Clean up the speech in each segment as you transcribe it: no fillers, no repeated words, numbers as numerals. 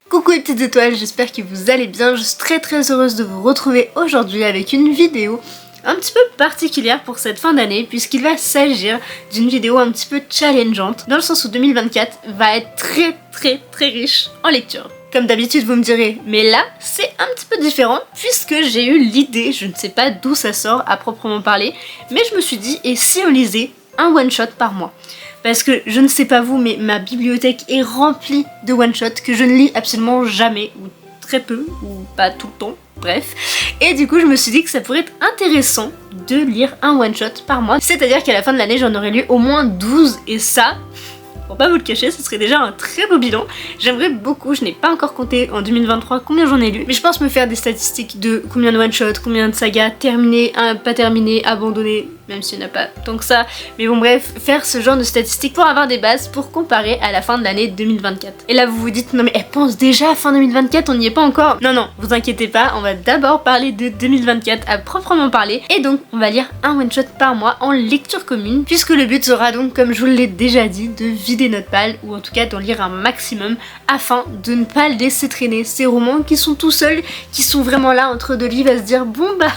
Coucou les petites étoiles, j'espère que vous allez bien. Je suis très heureuse de vous retrouver aujourd'hui avec une vidéo un petit peu particulière pour cette fin d'année, puisqu'il va s'agir d'une vidéo un petit peu challengeante, dans le sens où 2024 va être très riche en lecture. Comme d'habitude vous me direz, mais là c'est un petit peu différent puisque j'ai eu l'idée, je ne sais pas d'où ça sort à proprement parler, mais je me suis dit, et si on lisait un one shot par mois? Parce que je ne sais pas vous, mais ma bibliothèque est remplie de one shot que je ne lis absolument jamais, ou très peu, ou pas tout le temps, bref. Et du coup je me suis dit que ça pourrait être intéressant de lire un one shot par mois, c'est-à-dire qu'à la fin de l'année j'en aurais lu au moins 12, et ça... pour pas vous le cacher, ce serait déjà un très beau bilan. J'aimerais beaucoup, je n'ai pas encore compté en 2023 combien j'en ai lu, mais je pense me faire des statistiques de combien de one-shot, combien de sagas terminées, pas terminées, abandonnées, même s'il n'y en a pas tant que ça. Mais bon bref, faire ce genre de statistiques pour avoir des bases pour comparer à la fin de l'année 2024. Et là vous vous dites, non mais elle pense déjà à fin 2024, on n'y est pas encore. Non, vous inquiétez pas, on va d'abord parler de 2024 à proprement parler. Et donc on va lire un one-shot par mois en lecture commune, puisque le but sera donc, comme je vous l'ai déjà dit, de vider notre palle, ou en tout cas d'en lire un maximum afin de ne pas laisser traîner ces romans qui sont tout seuls, qui sont vraiment là entre deux livres à se dire bon bah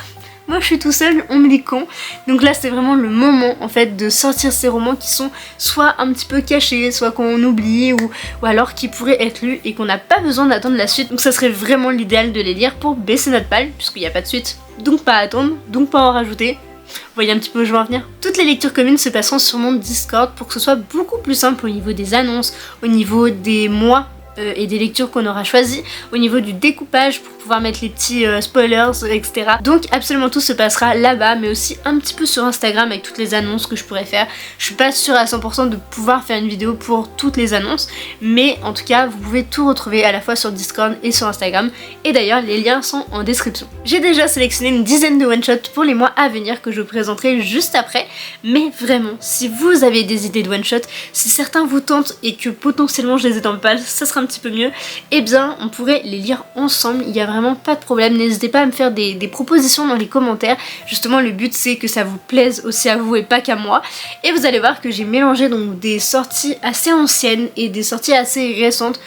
moi je suis tout seul, on me lit quand. Donc là c'est vraiment le moment en fait de sortir ces romans qui sont soit un petit peu cachés, soit qu'on oublie, ou alors qui pourraient être lus et qu'on n'a pas besoin d'attendre la suite. Donc ça serait vraiment l'idéal de les lire pour baisser notre palle, puisqu'il n'y a pas de suite, donc pas attendre, donc pas en rajouter. Vous voyez un petit peu où je veux en venir. Toutes les lectures communes se passeront sur mon Discord pour que ce soit beaucoup plus simple au niveau des annonces, au niveau des mois et des lectures qu'on aura choisies, au niveau du découpage pour pouvoir mettre les petits spoilers, etc. Donc absolument tout se passera là-bas, mais aussi un petit peu sur Instagram avec toutes les annonces que je pourrais faire. Je suis pas sûre à 100% de pouvoir faire une vidéo pour toutes les annonces, mais en tout cas vous pouvez tout retrouver à la fois sur Discord et sur Instagram, et d'ailleurs les liens sont en description. J'ai déjà sélectionné une dizaine de one-shots pour les mois à venir que je vous présenterai juste après, mais vraiment si vous avez des idées de one-shot, si certains vous tentent et que potentiellement je les ai dans le pal, ça sera un petit peu mieux, et bien on pourrait les lire ensemble, il y a vraiment pas de problème. N'hésitez pas à me faire des propositions dans les commentaires. Justement le but c'est que ça vous plaise aussi à vous et pas qu'à moi, et vous allez voir que j'ai mélangé donc des sorties assez anciennes et des sorties assez récentes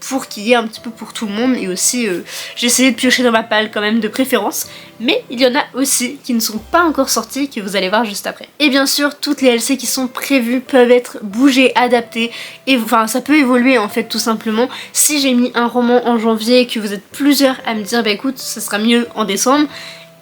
pour qu'il y ait un petit peu pour tout le monde, et aussi j'ai essayé de piocher dans ma palle quand même de préférence, mais il y en a aussi qui ne sont pas encore sortis, que vous allez voir juste après. Et bien sûr toutes les LC qui sont prévues peuvent être bougées, adaptées, et enfin ça peut évoluer en fait tout simplement. Si j'ai mis un roman en janvier et que vous êtes plusieurs à me dire bah écoute ça sera mieux en décembre,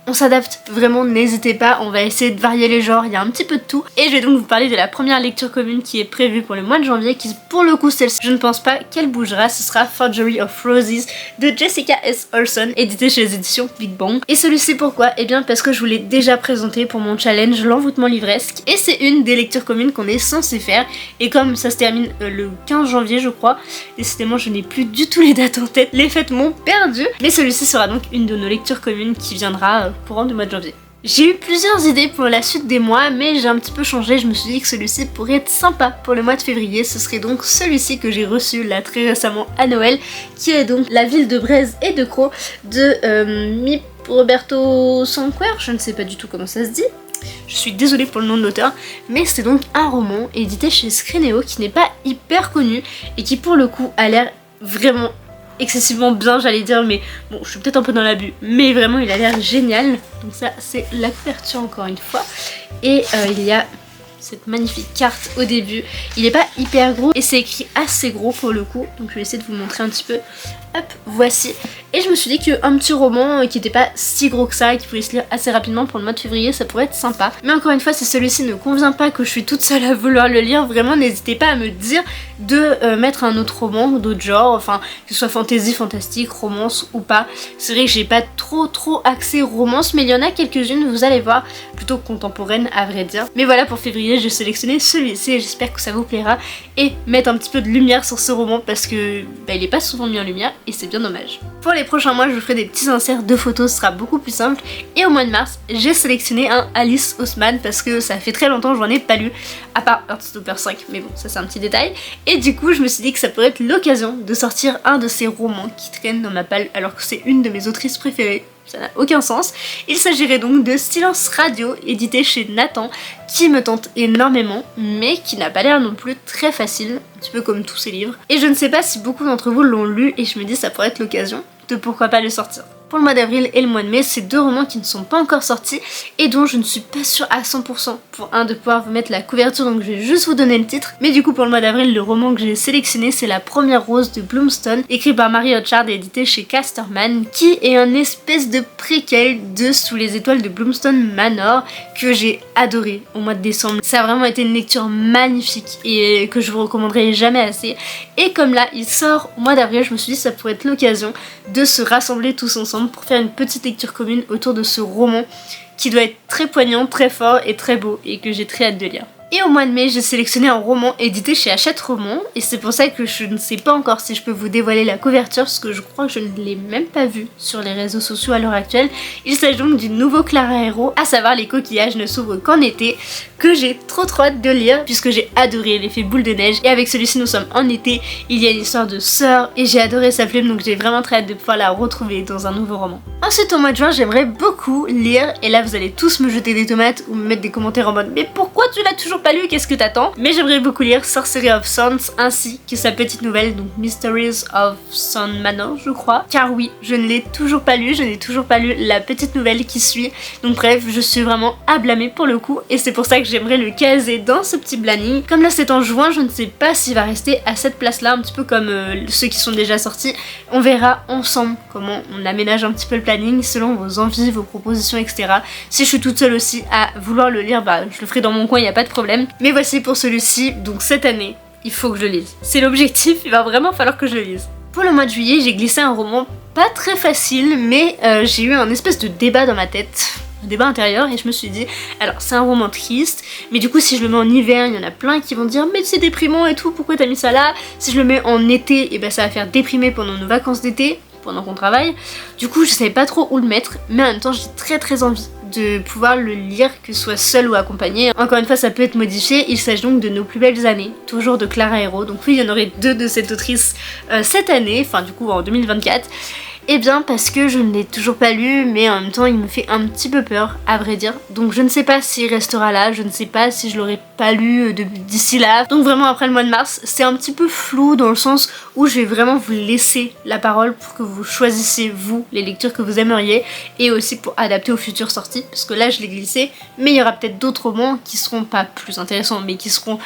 on s'adapte, vraiment n'hésitez pas, on va essayer de varier les genres, il y a un petit peu de tout. Et je vais donc vous parler de la première lecture commune qui est prévue pour le mois de janvier, qui pour le coup celle-ci, je ne pense pas qu'elle bougera, ce sera Forgery of Roses de Jessica S. Olson, édité chez les éditions Big Bang. Et celui-ci pourquoi? Eh bien parce que je vous l'ai déjà présenté pour mon challenge l'envoûtement livresque, et c'est une des lectures communes qu'on est censé faire, et comme ça se termine le 15 janvier je crois, décidément je n'ai plus du tout les dates en tête, les fêtes m'ont perdu, mais celui-ci sera donc une de nos lectures communes qui viendra courant du mois de janvier. J'ai eu plusieurs idées pour la suite des mois, mais j'ai un petit peu changé, je me suis dit que celui-ci pourrait être sympa pour le mois de février. Ce serait donc celui-ci que j'ai reçu là très récemment à Noël, qui est donc La ville de Braise et de Croc de Mip Roberto Sanquer, je ne sais pas du tout comment ça se dit. Je suis désolée pour le nom de l'auteur, mais c'est donc un roman édité chez Scrineo qui n'est pas hyper connu et qui pour le coup a l'air vraiment excessivement bien, j'allais dire, mais bon je suis peut-être un peu dans l'abus, mais vraiment il a l'air génial. Donc ça c'est la couverture encore une fois, et il y a cette magnifique carte au début. Il n'est pas hyper gros et c'est écrit assez gros pour le coup, donc je vais essayer de vous montrer un petit peu. Hop, voici. Et je me suis dit qu'un petit roman qui n'était pas si gros que ça et qui pouvait se lire assez rapidement pour le mois de février, ça pourrait être sympa. Mais encore une fois, si celui-ci ne convient pas, que je suis toute seule à vouloir le lire, vraiment n'hésitez pas à me dire de mettre un autre roman, d'autres genres, enfin que ce soit fantasy, fantastique, romance ou pas. C'est vrai que j'ai pas trop axé romance, mais il y en a quelques-unes, vous allez voir, plutôt contemporaines à vrai dire. Mais voilà, pour février, j'ai sélectionné celui-ci et j'espère que ça vous plaira, et mettre un petit peu de lumière sur ce roman parce que bah, il est pas souvent mis en lumière et c'est bien dommage. Pour les prochains mois, je vous ferai des petits inserts de photos, ce sera beaucoup plus simple. Et au mois de mars, j'ai sélectionné un Alice Oseman parce que ça fait très longtemps que j'en ai pas lu, à part Heartstopper 5, mais bon, ça c'est un petit détail. Et du coup, je me suis dit que ça pourrait être l'occasion de sortir un de ces romans qui traînent dans ma palle alors que c'est une de mes autrices préférées. ça n'a aucun sens. Il s'agirait donc de Silence Radio, édité chez Nathan, qui me tente énormément, mais qui n'a pas l'air non plus très facile, un petit peu comme tous ces livres. Et je ne sais pas si beaucoup d'entre vous l'ont lu, et je me dis ça pourrait être l'occasion de pourquoi pas le sortir. Pour le mois d'avril et le mois de mai, c'est 2 romans qui ne sont pas encore sortis et dont je ne suis pas sûre à 100% de pouvoir vous mettre la couverture, donc je vais juste vous donner le titre. Mais du coup pour le mois d'avril, le roman que j'ai sélectionné c'est La Première Rose de Bloomstone, écrit par Mary Hochard et édité chez Casterman, qui est un espèce de préquel de Sous les étoiles de Bloomstone Manor que j'ai adoré au mois de décembre. Ça a vraiment été une lecture magnifique et que je vous recommanderai jamais assez. Et comme là il sort au mois d'avril, je me suis dit ça pourrait être l'occasion de se rassembler tous ensemble pour faire une petite lecture commune autour de ce roman qui doit être très poignant, très fort et très beau et que j'ai très hâte de lire. Et au mois de mai, j'ai sélectionné un roman édité chez Hachette Roman et c'est pour ça que je ne sais pas encore si je peux vous dévoiler la couverture parce que je crois que je ne l'ai même pas vue sur les réseaux sociaux à l'heure actuelle. Il s'agit donc du nouveau Clara Héros, à savoir Les coquillages ne s'ouvrent qu'en été, que j'ai trop hâte de lire puisque j'ai adoré l'effet boule de neige et avec celui-ci nous sommes en été, il y a une histoire de sœur et j'ai adoré sa plume donc j'ai vraiment très hâte de pouvoir la retrouver dans un nouveau roman. Ensuite au mois de juin, j'aimerais beaucoup lire, et là vous allez tous me jeter des tomates ou me mettre des commentaires en mode mais pourquoi tu l'as toujours pas lu, qu'est-ce que t'attends? Mais j'aimerais beaucoup lire Sorcery of Suns ainsi que sa petite nouvelle, donc Mysteries of Sun Manor je crois. Car oui, je ne l'ai toujours pas lu, je n'ai toujours pas lu la petite nouvelle qui suit. Donc bref, je suis vraiment à blâmer pour le coup et c'est pour ça que j'aimerais le caser dans ce petit planning. Comme là c'est en juin, je ne sais pas s'il va rester à cette place là, un petit peu comme ceux qui sont déjà sortis. On verra ensemble comment on aménage un petit peu le planning selon vos envies, vos propositions, etc. Si je suis toute seule aussi à vouloir le lire, bah je le ferai dans mon coin, il n'y a pas de problème. Mais voici pour celui-ci, donc cette année, il faut que je le lise. C'est l'objectif, il va vraiment falloir que je le lise. Pour le mois de juillet, j'ai glissé un roman pas très facile, mais j'ai eu un espèce de débat dans ma tête. Un débat intérieur et je me suis dit, alors c'est un roman triste, mais du coup si je le mets en hiver, il y en a plein qui vont dire mais c'est déprimant et tout, pourquoi t'as mis ça là? Si je le mets en été, et ben ça va faire déprimer pendant nos vacances d'été, pendant qu'on travaille. Du coup je savais pas trop où le mettre, mais en même temps j'ai très envie de pouvoir le lire, que ce soit seul ou accompagné. Encore une fois ça peut être modifié, il s'agit donc de Nos plus belles années, toujours de Clara Héros. Donc oui il y en aurait 2 de cette autrice cette année, enfin du coup en 2024. Eh bien parce que je ne l'ai toujours pas lu, mais en même temps il me fait un petit peu peur à vrai dire. Donc je ne sais pas s'il restera là, je ne sais pas si je l'aurais pas lu d'ici là. Donc vraiment après le mois de mars, c'est un petit peu flou dans le sens où je vais vraiment vous laisser la parole pour que vous choisissiez vous les lectures que vous aimeriez et aussi pour adapter aux futures sorties. Parce que là je l'ai glissé, mais il y aura peut-être d'autres romans qui seront pas plus intéressants, mais qui seront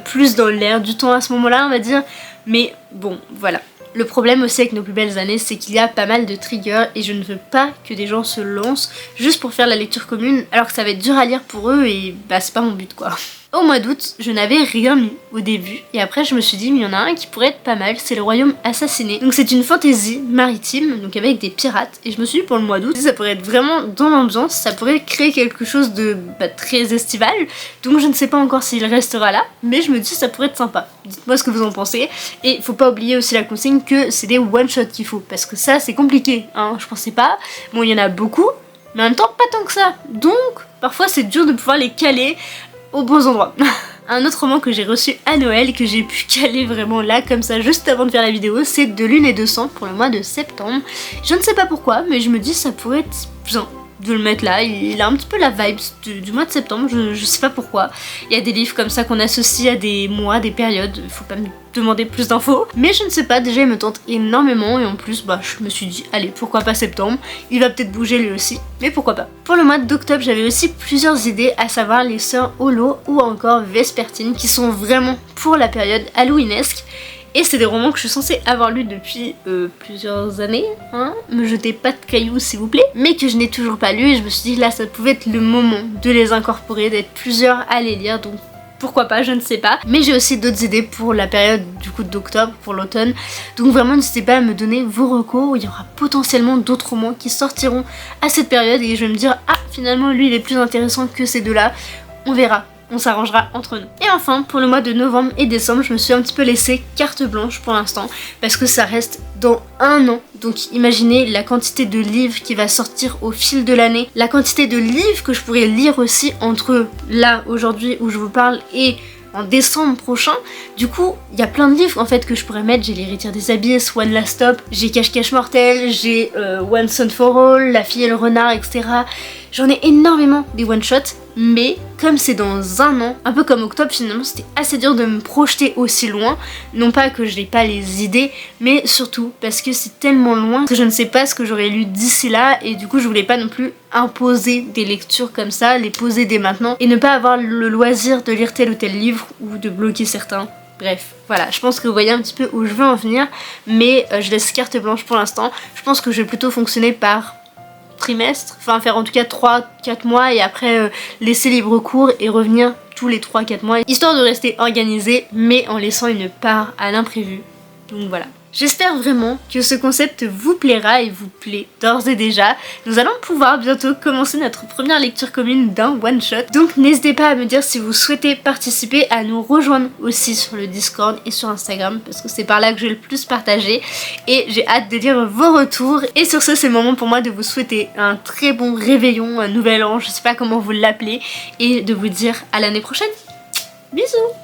plus dans l'air du temps à ce moment-là on va dire. Mais bon voilà. Le problème aussi avec Nos plus belles années, c'est qu'il y a pas mal de triggers et je ne veux pas que des gens se lancent juste pour faire la lecture commune alors que ça va être dur à lire pour eux et bah c'est pas mon but quoi. Au mois d'août, je n'avais rien mis au début et après je me suis dit mais il y en a un qui pourrait être pas mal, c'est Le Royaume Assassiné. Donc c'est une fantasy maritime, donc avec des pirates, et je me suis dit pour le mois d'août ça pourrait être vraiment dans l'ambiance, ça pourrait créer quelque chose de très estival, donc je ne sais pas encore s'il restera là, mais je me dis ça pourrait être sympa. Dites-moi ce que vous en pensez, et faut pas oublier aussi la consigne que c'est des one-shots qu'il faut, parce que ça c'est compliqué, hein, je pensais pas, bon il y en a beaucoup, mais en même temps pas tant que ça, donc parfois c'est dur de pouvoir les caler aux bons endroits. Un autre roman que j'ai reçu à Noël et que j'ai pu caler vraiment là comme ça juste avant de faire la vidéo, c'est De Lune et de Sang pour le mois de septembre. Je ne sais pas pourquoi, mais je me dis ça pourrait être bien de le mettre là, il a un petit peu la vibe du mois de septembre, je sais pas pourquoi. Il y a des livres comme ça qu'on associe à des mois, des périodes, faut pas me demander plus d'infos. Mais je ne sais pas, déjà il me tente énormément et en plus bah je me suis dit allez pourquoi pas septembre, il va peut-être bouger lui aussi, mais pourquoi pas. Pour le mois d'octobre j'avais aussi plusieurs idées, à savoir Les Sœurs Holo ou encore Vespertine qui sont vraiment pour la période halloweenesque. Et c'est des romans que je suis censée avoir lus depuis plusieurs années, hein, me jetez pas de cailloux s'il vous plaît, mais que je n'ai toujours pas lu et je me suis dit là ça pouvait être le moment de les incorporer, d'être plusieurs à les lire, donc pourquoi pas, je ne sais pas. Mais j'ai aussi d'autres idées pour la période du coup d'octobre, pour l'automne, donc vraiment n'hésitez pas à me donner vos recos, il y aura potentiellement d'autres romans qui sortiront à cette période et je vais me dire ah finalement lui il est plus intéressant que ces deux là, on verra. On s'arrangera entre nous. Et enfin, pour le mois de novembre et décembre, je me suis un petit peu laissé carte blanche pour l'instant, parce que ça reste dans un an. Donc imaginez la quantité de livres qui va sortir au fil de l'année, la quantité de livres que je pourrais lire aussi entre là, aujourd'hui, où je vous parle, et en décembre prochain. Du coup, il y a plein de livres en fait que je pourrais mettre. J'ai l'héritière des Abysses, One Last Stop, j'ai Cache-Cache Mortel, j'ai Once and for All, La fille et le renard, etc. J'en ai énormément des one-shots, mais comme c'est dans un an, un peu comme Octobre finalement, c'était assez dur de me projeter aussi loin. Non pas que je n'ai pas les idées, mais surtout parce que c'est tellement loin que je ne sais pas ce que j'aurais lu d'ici là, et du coup je voulais pas non plus imposer des lectures comme ça, les poser dès maintenant, et ne pas avoir le loisir de lire tel ou tel livre, ou de bloquer certains. Bref, voilà, je pense que vous voyez un petit peu où je veux en venir, mais je laisse carte blanche pour l'instant. Je pense que je vais plutôt fonctionner par trimestre, enfin faire en tout cas 3-4 mois et après laisser libre cours et revenir tous les 3-4 mois, histoire de rester organisé mais en laissant une part à l'imprévu. Donc voilà. J'espère vraiment que ce concept vous plaira et vous plaît d'ores et déjà. Nous allons pouvoir bientôt commencer notre première lecture commune d'un one-shot. Donc n'hésitez pas à me dire si vous souhaitez participer, à nous rejoindre aussi sur le Discord et sur Instagram, parce que c'est par là que je vais le plus partager. Et j'ai hâte de lire vos retours. Et sur ce, c'est le moment pour moi de vous souhaiter un très bon réveillon, un nouvel an, je sais pas comment vous l'appelez, et de vous dire à l'année prochaine. Bisous!